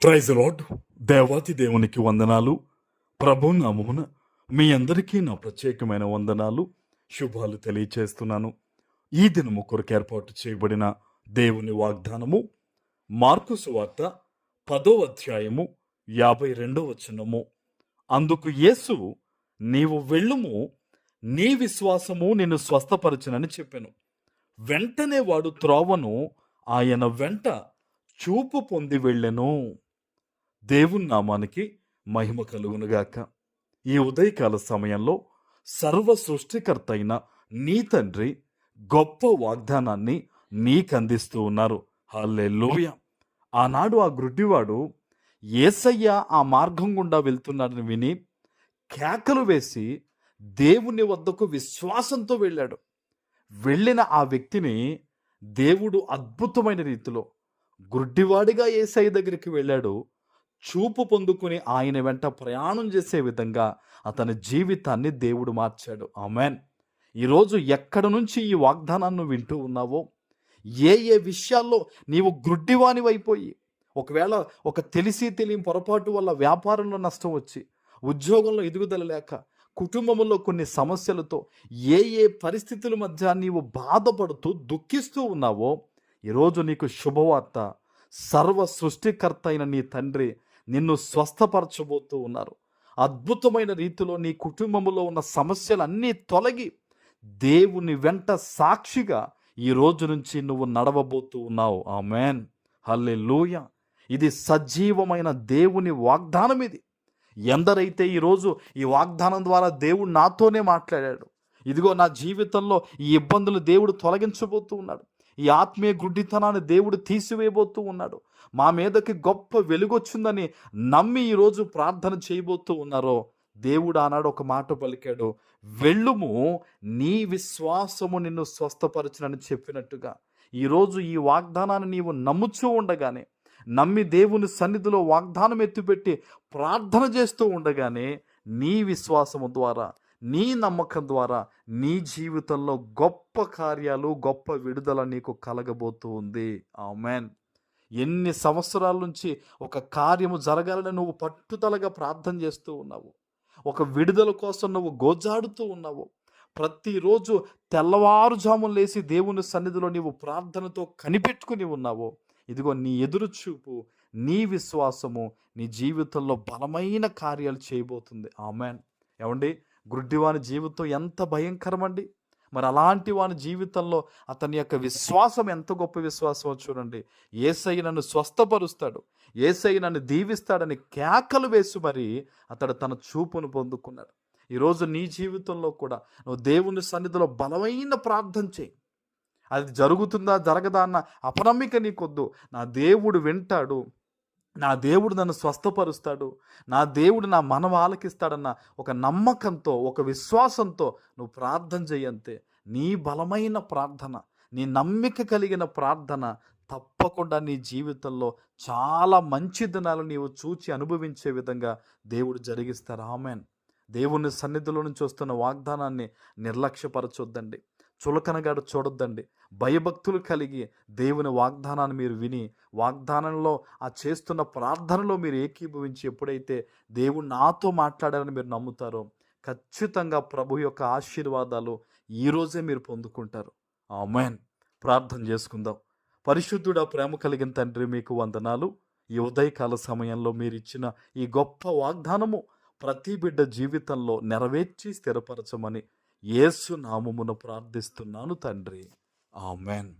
Praise lord. దేవాతి దేవునికి వందనాలు. ప్రభు నామమున మీ అందరికీ నా ప్రత్యేకమైన వందనాలు, శుభాలు తెలియచేస్తున్నాను. ఈ దినము కొరకు ఏర్పాటు చేయబడిన దేవుని వాగ్దానము మార్కు సువార్త 10వ అధ్యాయము 52వ వచనము. అందుకు యేసు, నీవు వెళ్ళుము, నీ విశ్వాసము నిన్ను స్వస్థపరచునని చెప్పెను. వెంటనే వాడు త్రోవను ఆయన వెంట చూపు పొంది వెళ్ళెను. దేవుని నామానికి మహిమ కలుగునుగాక. ఈ ఉదయకాల సమయంలో సర్వ సృష్టికర్త అయిన నీ తండ్రి గొప్ప వాగ్దానాన్ని నీకందిస్తూ ఉన్నారు. హల్లెలూయా. ఆనాడు ఆ గుడ్డివాడు యేసయ్య ఆ మార్గం గుండా వెళ్తున్నాడని విని కేకలు వేసి దేవుని వద్దకు విశ్వాసంతో వెళ్ళాడు. వెళ్ళిన ఆ వ్యక్తిని దేవుడు అద్భుతమైన రీతిలో గుడ్డివాడిగా యేసయ్య దగ్గరికి వెళ్ళాడు. చూపు పొందుకుని ఆయన వెంట ప్రయాణం చేసే విధంగా అతని జీవితాన్ని దేవుడు మార్చాడు. ఆమెన్. ఈరోజు ఎక్కడి నుంచి ఈ వాగ్దానాన్ని వింటూ ఉన్నావో, ఏ ఏ విషయాల్లో నీవు గ్రుడ్డివానివైపోయి, ఒకవేళ ఒక తెలిసి తెలియని పొరపాటు వల్ల వ్యాపారంలో నష్టం వచ్చి, ఉద్యోగంలో ఎదుగుదల లేక, కుటుంబంలో కొన్ని సమస్యలతో ఏ ఏ పరిస్థితుల మధ్య నీవు బాధపడుతూ దుఃఖిస్తూ ఉన్నావో, ఈరోజు నీకు శుభవార్త. సర్వ సృష్టికర్త అయిన నీ తండ్రి నిన్ను స్వస్థపరచబోతూ ఉన్నారు. అద్భుతమైన రీతిలో నీ కుటుంబంలో ఉన్న సమస్యలన్నీ తొలగి దేవుని వెంట సాక్షిగా ఈ రోజు నుంచి నువ్వు నడవబోతూ ఉన్నావు. ఆమేన్. హల్లెలూయా. ఇది సజీవమైన దేవుని వాగ్దానం. ఇది ఎందరైతే ఈరోజు ఈ వాగ్దానం ద్వారా దేవుడు నాతోనే మాట్లాడాడు, ఇదిగో నా జీవితంలో ఈ ఇబ్బందులు దేవుడు తొలగించబోతూ ఉన్నాడు, ఈ ఆత్మీయ గుడ్డితనాన్ని దేవుడు తీసివేయబోతూ ఉన్నాడు, మా మీదకి గొప్ప వెలుగొచ్చిందని నమ్మి ఈరోజు ప్రార్థన చేయబోతూ ఉన్నారో, దేవుడు ఆనాడు ఒక మాట పలికాడు, వెళ్ళుము, నీ విశ్వాసము నిన్ను స్వస్థపరచునని చెప్పినట్టుగా ఈరోజు ఈ వాగ్దానాన్ని నీవు నమ్ముచూ ఉండగానే, నమ్మి దేవుని సన్నిధిలో వాగ్దానం ఎత్తిపెట్టి ప్రార్థన చేస్తూ ఉండగానే, నీ విశ్వాసము ద్వారా, నీ నమ్మకం ద్వారా నీ జీవితంలో గొప్ప కార్యాలు, గొప్ప విడుదల నీకు కలగబోతూ ఉంది. ఆమేన్. ఎన్ని సంవత్సరాల నుంచి ఒక కార్యము జరగాలని నువ్వు పట్టుదలగా ప్రార్థన చేస్తూ ఉన్నావు, ఒక విడుదల కోసం నువ్వు గోజాడుతూ ఉన్నావు, ప్రతిరోజు తెల్లవారుజామున లేసి దేవుని సన్నిధిలో నీవు ప్రార్థనతో కనిపెట్టుకుని ఉన్నావు, ఇదిగో నీ ఎదురు చూపు, నీ విశ్వాసము నీ జీవితంలో బలమైన కార్యాలు చేయబోతుంది. ఆమేన్. ఏమండి, గుడ్డివాని జీవితం ఎంత భయంకరమండి. మరి అలాంటి వాని జీవితంలో అతని యొక్క విశ్వాసం ఎంత గొప్ప విశ్వాసమో చూడండి. యేసయ్య నన్ను స్వస్థపరుస్తాడు, యేసయ్య నన్ను దీవిస్తాడని కేకలు వేసి మరి అతడు తన చూపును పొందుకున్నాడు. ఈరోజు నీ జీవితంలో కూడా నువ్వు దేవుని సన్నిధిలో బలమైన ప్రార్థన చేయి. అది జరుగుతుందా జరగదా అన్న అపనమ్మిక నీకొద్దు. నా దేవుడు వింటాడు, నా దేవుడు నన్ను స్వస్థపరుస్తాడు, నా దేవుడు నా మనవ ఆలకిస్తాడన్న ఒక నమ్మకంతో, ఒక విశ్వాసంతో నువ్వు ప్రార్థన చేయంతే. నీ బలమైన ప్రార్థన, నీ నమ్మిక కలిగిన ప్రార్థన తప్పకుండా నీ జీవితంలో చాలా మంచి దినాలు నీవు చూచి అనుభవించే విధంగా దేవుడు జరిగిస్తారు. ఆమేన్. దేవుని సన్నిధిలో నుంచి వస్తున్న వాగ్దానాన్ని నిర్లక్ష్యపరచొద్దండి, చులకనగాడు చూడొద్దండి. భయభక్తులు కలిగి దేవుని వాగ్దానాన్ని మీరు విని, వాగ్దానంలో ఆ చేస్తున్న ప్రార్థనలో మీరు ఏకీభవించి ఎప్పుడైతే దేవుడు నాతో మాట్లాడారని మీరు నమ్ముతారో, ఖచ్చితంగా ప్రభు యొక్క ఆశీర్వాదాలు ఈరోజే మీరు పొందుకుంటారు. ఆమేన్. ప్రార్థన చేసుకుందాం. పరిశుద్ధుడా, ప్రేమ కలిగిన తండ్రి, మీకు వందనాలు. ఈ ఉదయకాల సమయంలో మీరు ఇచ్చిన ఈ గొప్ప వాగ్దానము ప్రతి బిడ్డ జీవితంలో నెరవేర్చి స్థిరపరచమని యేసు నామమున ప్రార్థిస్తున్నాను తండ్రి. ఆమేన్.